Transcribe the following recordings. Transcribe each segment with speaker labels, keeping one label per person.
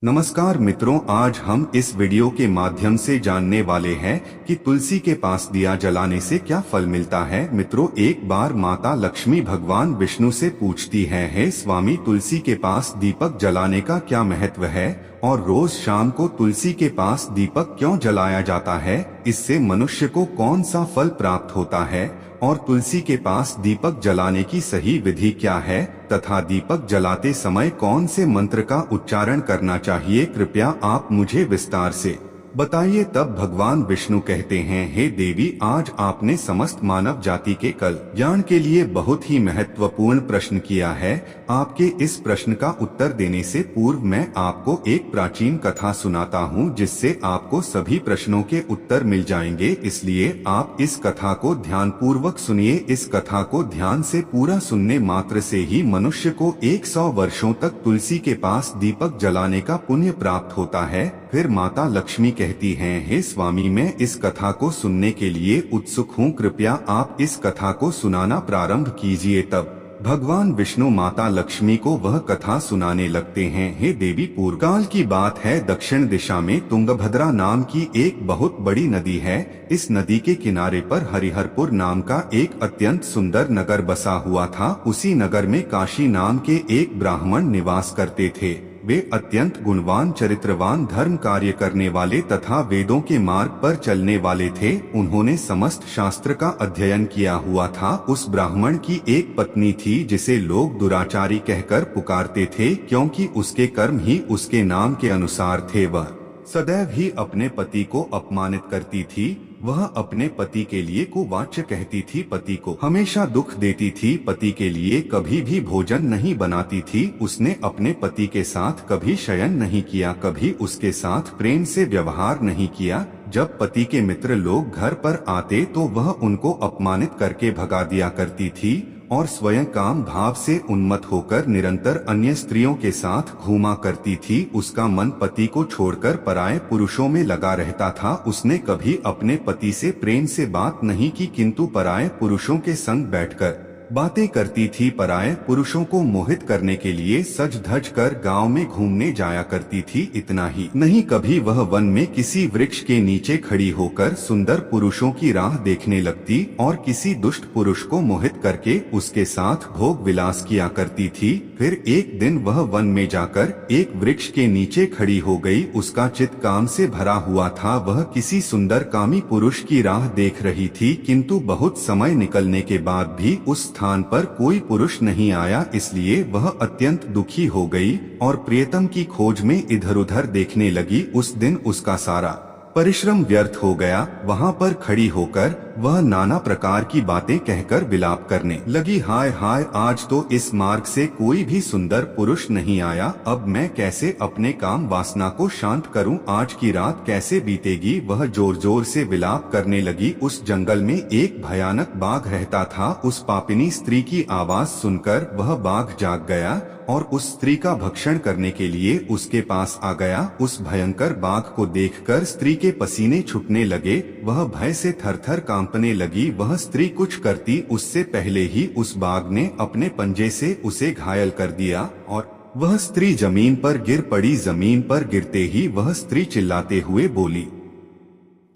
Speaker 1: नमस्कार मित्रों, आज हम इस वीडियो के माध्यम से जानने वाले हैं कि तुलसी के पास दिया जलाने से क्या फल मिलता है। मित्रों, एक बार माता लक्ष्मी भगवान विष्णु से पूछती हैं, हे स्वामी, तुलसी के पास दीपक जलाने का क्या महत्व है और रोज शाम को तुलसी के पास दीपक क्यों जलाया जाता है? इससे मनुष्य को कौन सा फल प्राप्त होता है और तुलसी के पास दीपक जलाने की सही विधि क्या है तथा दीपक जलाते समय कौन से मंत्र का उच्चारण करना चाहिए, कृपया आप मुझे विस्तार से बताइए। तब भगवान विष्णु कहते हैं, हे देवी, आज आपने समस्त मानव जाति के कल्याण के लिए बहुत ही महत्वपूर्ण प्रश्न किया है। आपके इस प्रश्न का उत्तर देने से पूर्व मैं आपको एक प्राचीन कथा सुनाता हूँ, जिससे आपको सभी प्रश्नों के उत्तर मिल जाएंगे। इसलिए आप इस कथा को ध्यान पूर्वक सुनिए। इस कथा को ध्यान से पूरा सुनने मात्र से ही मनुष्य को 100 वर्षों तक तुलसी के पास दीपक जलाने का पुण्य प्राप्त होता है। फिर माता लक्ष्मी कहती हैं, हे स्वामी, मैं इस कथा को सुनने के लिए उत्सुक हूँ, कृपया आप इस कथा को सुनाना प्रारंभ कीजिए। तब भगवान विष्णु माता लक्ष्मी को वह कथा सुनाने लगते हैं। हे देवी, पूर्वकाल की बात है, दक्षिण दिशा में तुंगभद्रा नाम की एक बहुत बड़ी नदी है। इस नदी के किनारे पर हरिहरपुर नाम का एक अत्यंत सुंदर नगर बसा हुआ था। उसी नगर में काशी नाम के एक ब्राह्मण निवास करते थे। वे अत्यंत गुणवान, चरित्रवान, धर्म कार्य करने वाले तथा वेदों के मार्ग पर चलने वाले थे। उन्होंने समस्त शास्त्र का अध्ययन किया हुआ था। उस ब्राह्मण की एक पत्नी थी जिसे लोग दुराचारी कहकर पुकारते थे, क्योंकि उसके कर्म ही उसके नाम के अनुसार थे। वह सदैव ही अपने पति को अपमानित करती थी। वह अपने पति के लिए कुवाच्य कहती थी, पति को हमेशा दुख देती थी, पति के लिए कभी भी भोजन नहीं बनाती थी। उसने अपने पति के साथ कभी शयन नहीं किया, कभी उसके साथ प्रेम से व्यवहार नहीं किया। जब पति के मित्र लोग घर पर आते तो वह उनको अपमानित करके भगा दिया करती थी और स्वयं काम भाव से उन्मत्त होकर निरंतर अन्य स्त्रियों के साथ घूमा करती थी। उसका मन पति को छोड़कर पराये पुरुषों में लगा रहता था। उसने कभी अपने पति से प्रेम से बात नहीं की, किंतु पराये पुरुषों के संग बैठकर बातें करती थी। पराये पुरुषों को मोहित करने के लिए सज धज कर गांव में घूमने जाया करती थी। इतना ही नहीं, कभी वह वन में किसी वृक्ष के नीचे खड़ी होकर सुंदर पुरुषों की राह देखने लगती और किसी दुष्ट पुरुष को मोहित करके उसके साथ भोग विलास किया करती थी। फिर एक दिन वह वन में जाकर एक वृक्ष के नीचे खड़ी हो गई। उसका चित्त काम से भरा हुआ था। वह किसी सुंदर कामी पुरुष की राह देख रही थी, किंतु बहुत समय निकलने के बाद भी उस स्थान पर कोई पुरुष नहीं आया। इसलिए वह अत्यंत दुखी हो गई और प्रियतम की खोज में इधर उधर देखने लगी। उस दिन उसका सारा परिश्रम व्यर्थ हो गया। वहाँ पर खड़ी होकर वह नाना प्रकार की बातें कहकर विलाप करने लगी, हाय हाय, आज तो इस मार्ग से कोई भी सुंदर पुरुष नहीं आया। अब मैं कैसे अपने काम वासना को शांत करूं? आज की रात कैसे बीतेगी? वह जोर जोर से विलाप करने लगी। उस जंगल में एक भयानक बाघ रहता था। उस पापिनी स्त्री की आवाज सुनकर वह बाघ जाग गया और उस स्त्री का भक्षण करने के लिए उसके पास आ गया। उस भयंकर बाघ को देखकर स्त्री के पसीने छूटने लगे। वह भय से थरथर कांपने लगी। वह स्त्री कुछ करती उससे पहले ही उस बाघ ने अपने पंजे से उसे घायल कर दिया और वह स्त्री जमीन पर गिर पड़ी। जमीन पर गिरते ही वह स्त्री चिल्लाते हुए बोली,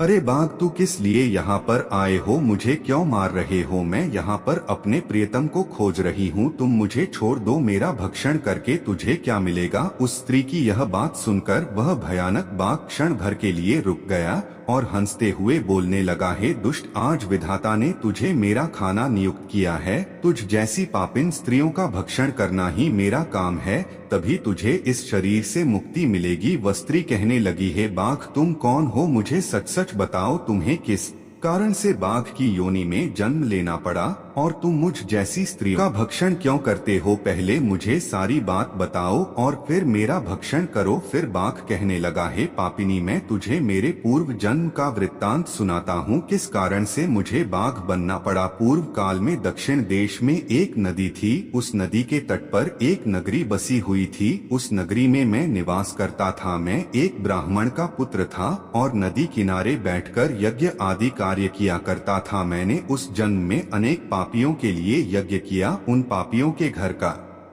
Speaker 1: अरे बाघ, तू किस लिए यहाँ पर आए हो? मुझे क्यों मार रहे हो? मैं यहाँ पर अपने प्रियतम को खोज रही हूँ। तुम मुझे छोड़ दो। मेरा भक्षण करके तुझे क्या मिलेगा? उस स्त्री की यह बात सुनकर वह भयानक बाघ क्षण भर के लिए रुक गया और हंसते हुए बोलने लगा, हे दुष्ट, आज विधाता ने तुझे मेरा खाना नियुक्त किया है। तुझ जैसी पापिन स्त्रियों का भक्षण करना ही मेरा काम है, तभी तुझे इस शरीर से मुक्ति मिलेगी। वह स्त्री कहने लगी, हे बाघ, तुम कौन हो? मुझे सच सच बताओ, तुम्हें किस कारण से बाघ की योनि में जन्म लेना पड़ा और तुम मुझ जैसी स्त्री का भक्षण क्यों करते हो? पहले मुझे सारी बात बताओ और फिर मेरा भक्षण करो। फिर बाघ कहने लगा, हे पापिनी, मैं तुझे मेरे पूर्व जन्म का वृत्तांत सुनाता हूँ, किस कारण से मुझे बाघ बनना पड़ा। पूर्व काल में दक्षिण देश में एक नदी थी। उस नदी के तट पर एक नगरी बसी हुई थी। उस नगरी में मैं निवास करता था। मैं एक ब्राह्मण का पुत्र था और नदी किनारे बैठकर यज्ञ आदि कार्य किया करता था। मैंने उस जन्म में अनेक पापियों के लिए यज्ञ किया। उन पापियों के घर का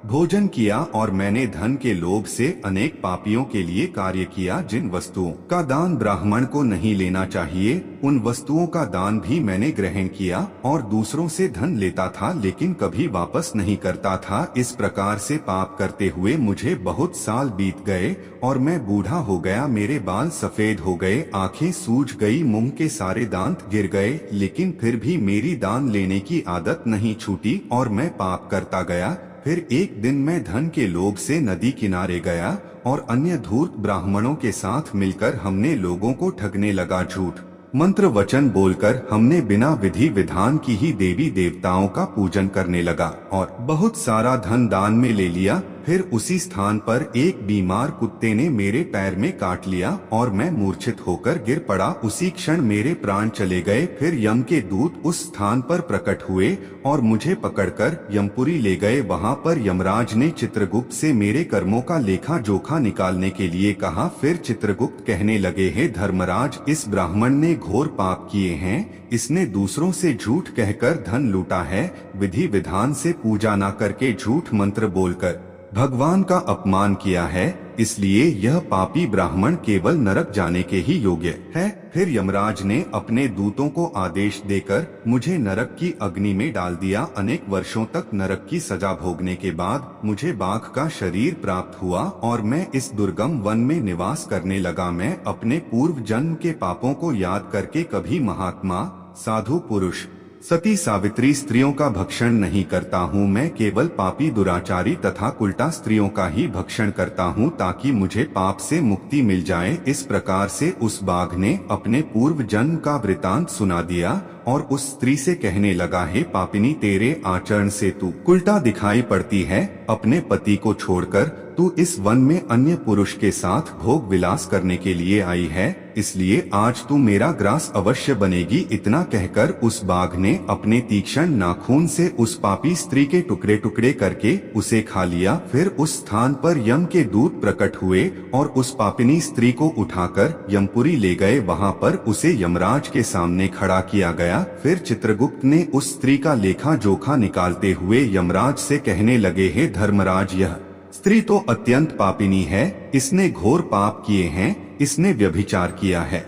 Speaker 1: भोजन किया और मैंने धन के लोभ से अनेक पापियों के लिए कार्य किया। जिन वस्तुओं का दान ब्राह्मण को नहीं लेना चाहिए, उन वस्तुओं का दान भी मैंने ग्रहण किया और दूसरों से धन लेता था लेकिन कभी वापस नहीं करता था। इस प्रकार से पाप करते हुए मुझे बहुत साल बीत गए और मैं बूढ़ा हो गया। मेरे बाल सफेद हो गए, आंखें सूज गई, मुंह के सारे दांत गिर गए, लेकिन फिर भी मेरी दान लेने की आदत नहीं छूटी और मैं पाप करता गया। फिर एक दिन मैं धन के लोभ से नदी किनारे गया और अन्य धूर्त ब्राह्मणों के साथ मिलकर हमने लोगों को ठगने लगा। झूठ मंत्र वचन बोलकर हमने बिना विधि विधान की ही देवी देवताओं का पूजन करने लगा और बहुत सारा धन दान में ले लिया। फिर उसी स्थान पर एक बीमार कुत्ते ने मेरे पैर में काट लिया और मैं मूर्छित होकर गिर पड़ा। उसी क्षण मेरे प्राण चले गए। फिर यम के दूत उस स्थान पर प्रकट हुए और मुझे पकड़कर यमपुरी ले गए। वहां पर यमराज ने चित्रगुप्त से मेरे कर्मों का लेखा जोखा निकालने के लिए कहा। फिर चित्रगुप्त कहने लगे, हे धर्मराज, इस ब्राह्मण ने घोर पाप किए हैं। इसने दूसरों से झूठ कहकर धन लूटा है, विधि विधान से पूजा न करके झूठ मंत्र बोलकर भगवान का अपमान किया है, इसलिए यह पापी ब्राह्मण केवल नरक जाने के ही योग्य है। फिर यमराज ने अपने दूतों को आदेश देकर मुझे नरक की अग्नि में डाल दिया। अनेक वर्षों तक नरक की सजा भोगने के बाद मुझे बाघ का शरीर प्राप्त हुआ और मैं इस दुर्गम वन में निवास करने लगा। मैं अपने पूर्व जन्म के पापों को याद करके कभी महात्मा, साधु पुरुष, सती सावित्री स्त्रियों का भक्षण नहीं करता हूँ। मैं केवल पापी, दुराचारी तथा उल्टा स्त्रियों का ही भक्षण करता हूँ ताकि मुझे पाप से मुक्ति मिल जाए। इस प्रकार से उस बाघ ने अपने पूर्व जन्म का वृतांत सुना दिया और उस स्त्री से कहने लगा, हे पापिनी, तेरे आचरण से तू उल्टा दिखाई पड़ती है। अपने पति को छोड़कर तू इस वन में अन्य पुरुष के साथ भोग विलास करने के लिए आई है, इसलिए आज तू मेरा ग्रास अवश्य बनेगी। इतना कहकर उस बाघ ने अपने तीक्ष्ण नाखून से उस पापी स्त्री के टुकड़े टुकड़े करके उसे खा लिया। फिर उस स्थान पर यम के दूत प्रकट हुए और उस पापिनी स्त्री को उठाकर यमपुरी ले गए। वहां पर उसे यमराज के सामने खड़ा किया गया। फिर चित्रगुप्त ने उस स्त्री का लेखा जोखा निकालते हुए यमराज से कहने लगे, हे धर्मराज, यह स्त्री तो अत्यंत पापिनी है। इसने घोर पाप किए हैं। इसने व्यभिचार किया है।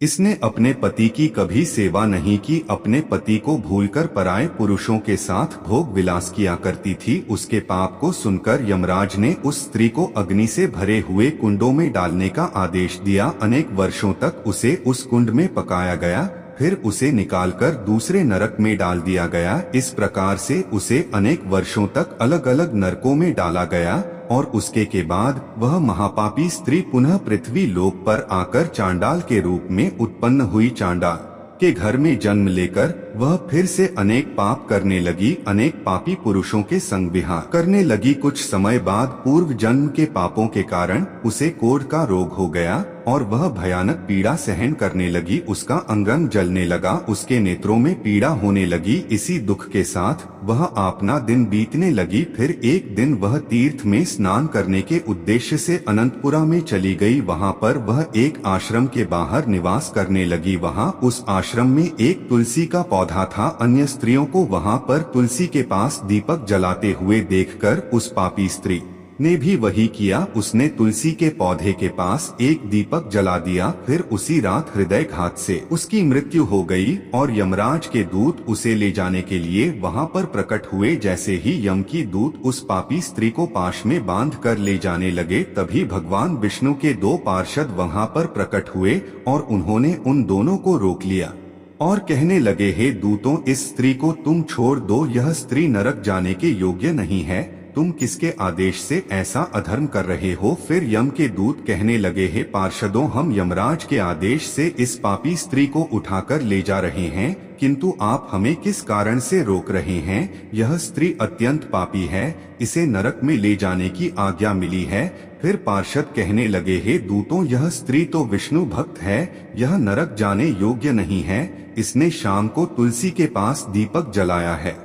Speaker 1: इसने अपने पति की कभी सेवा नहीं की। अपने पति को भूलकर पराये पुरुषों के साथ भोग विलास किया करती थी। उसके पाप को सुनकर यमराज ने उस स्त्री को अग्नि से भरे हुए कुंडों में डालने का आदेश दिया। अनेक वर्षों तक उसे उस कुंड में पकाया गया। फिर उसे निकालकर दूसरे नरक में डाल दिया गया। इस प्रकार से उसे अनेक वर्षों तक अलग अलग नरकों में डाला गया और उसके के बाद वह महापापी स्त्री पुनः पृथ्वी लोक पर आकर चांडाल के रूप में उत्पन्न हुई। चांडाल के घर में जन्म लेकर वह फिर से अनेक पाप करने लगी। अनेक पापी पुरुषों के संग विहार करने लगी। कुछ समय बाद पूर्व जन्म के पापों के कारण उसे कोढ़ का रोग हो गया और वह भयानक पीड़ा सहन करने लगी। उसका अंग अंग जलने लगा, उसके नेत्रों में पीड़ा होने लगी। इसी दुख के साथ वह अपना दिन बीतने लगी। फिर एक दिन वह तीर्थ में स्नान करने के उद्देश्य से अनंतपुरा में चली गई। वहां पर वह एक आश्रम के बाहर निवास करने लगी। वहां उस आश्रम में एक तुलसी का पौधा था। अन्य स्त्रियों को वहां पर तुलसी के पास दीपक जलाते हुए देखकर उस पापी स्त्री ने भी वही किया। उसने तुलसी के पौधे के पास एक दीपक जला दिया। फिर उसी रात हृदयघात से उसकी मृत्यु हो गई और यमराज के दूत उसे ले जाने के लिए वहां पर प्रकट हुए। जैसे ही यम की दूत उस पापी स्त्री को पाश में बांध कर ले जाने लगे, तभी भगवान विष्णु के दो पार्षद वहां पर प्रकट हुए और उन्होंने उन दोनों को रोक लिया और कहने लगे, हे दूतों, इस स्त्री को तुम छोड़ दो। यह स्त्री नरक जाने के योग्य नहीं है। तुम किसके आदेश से ऐसा अधर्म कर रहे हो? फिर यम के दूत कहने लगे, हे पार्षदों, हम यमराज के आदेश से इस पापी स्त्री को उठाकर ले जा रहे हैं, किंतु आप हमें किस कारण से रोक रहे हैं? यह स्त्री अत्यंत पापी है, इसे नरक में ले जाने की आज्ञा मिली है। फिर पार्षद कहने लगे, हे दूतों, यह स्त्री तो विष्णु भक्त है, यह नरक जाने योग्य नहीं है। इसने शाम को तुलसी के पास दीपक जलाया है,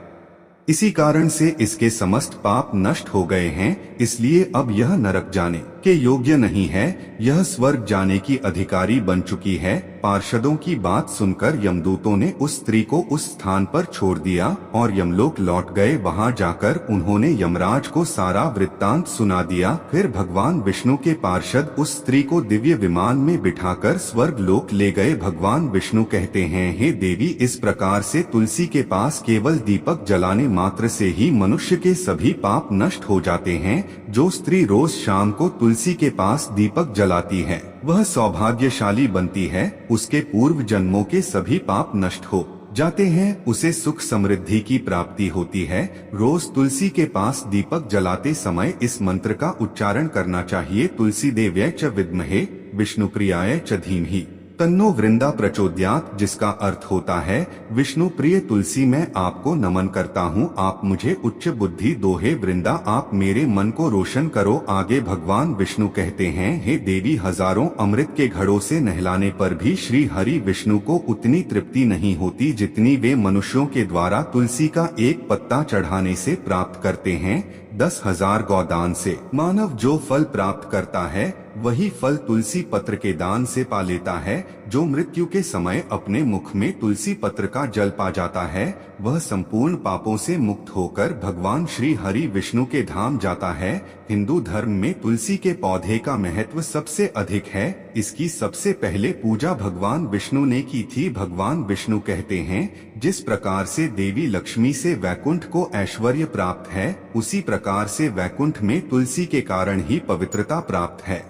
Speaker 1: इसी कारण से इसके समस्त पाप नष्ट हो गए हैं, इसलिए अब यह नरक जाने के योग्य नहीं है, यह स्वर्ग जाने की अधिकारी बन चुकी है। पार्षदों की बात सुनकर यमदूतों ने उस स्त्री को उस स्थान पर छोड़ दिया और यमलोक लौट गए। वहां जाकर उन्होंने यमराज को सारा वृत्तांत सुना दिया। फिर भगवान विष्णु के पार्षद उस स्त्री को दिव्य विमान में बिठाकर स्वर्ग लोक ले गए। भगवान विष्णु कहते हैं, हे देवी, इस प्रकार से तुलसी के पास केवल दीपक जलाने मात्र से ही मनुष्य के सभी पाप नष्ट हो जाते हैं। जो स्त्री रोज शाम को तुलसी के पास दीपक जलाती है वह सौभाग्यशाली बनती है, उसके पूर्व जन्मों के सभी पाप नष्ट हो जाते हैं, उसे सुख समृद्धि की प्राप्ति होती है। रोज तुलसी के पास दीपक जलाते समय इस मंत्र का उच्चारण करना चाहिए, तुलसी देव्यै च विद्महे विष्णुप्रियाय च धीमहि तन्नो वृंदा प्रचोदयात्, जिसका अर्थ होता है, विष्णु प्रिय तुलसी मैं आपको नमन करता हूँ, आप मुझे उच्च बुद्धि दो, हे वृंदा आप मेरे मन को रोशन करो। आगे भगवान विष्णु कहते हैं, हे देवी, हजारों अमृत के घड़ों से नहलाने पर भी श्री हरि विष्णु को उतनी तृप्ति नहीं होती जितनी वे मनुष्यों के द्वारा तुलसी का एक पत्ता चढ़ाने से प्राप्त करते हैं। 10,000 गौदान से मानव जो फल प्राप्त करता है वही फल तुलसी पत्र के दान से पा लेता है। जो मृत्यु के समय अपने मुख में तुलसी पत्र का जल पा जाता है वह संपूर्ण पापों से मुक्त होकर भगवान श्री हरि विष्णु के धाम जाता है। हिंदू धर्म में तुलसी के पौधे का महत्व सबसे अधिक है। इसकी सबसे पहले पूजा भगवान विष्णु ने की थी। भगवान विष्णु कहते हैं, जिस प्रकार से देवी लक्ष्मी से वैकुंठ को ऐश्वर्य प्राप्त है, उसी प्रकार से वैकुंठ में तुलसी के कारण ही पवित्रता प्राप्त है।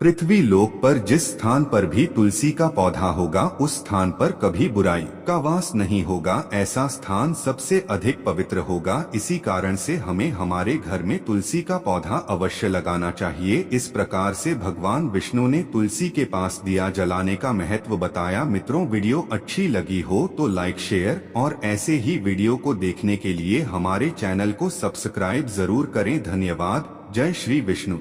Speaker 1: पृथ्वी लोक पर जिस स्थान पर भी तुलसी का पौधा होगा उस स्थान पर कभी बुराई का वास नहीं होगा, ऐसा स्थान सबसे अधिक पवित्र होगा। इसी कारण से हमें हमारे घर में तुलसी का पौधा अवश्य लगाना चाहिए। इस प्रकार से भगवान विष्णु ने तुलसी के पास दिया जलाने का महत्व बताया। मित्रों, वीडियो अच्छी लगी हो तो लाइक, शेयर और ऐसे ही वीडियो को देखने के लिए हमारे चैनल को सब्सक्राइब जरूर करें। धन्यवाद। जय श्री विष्णु।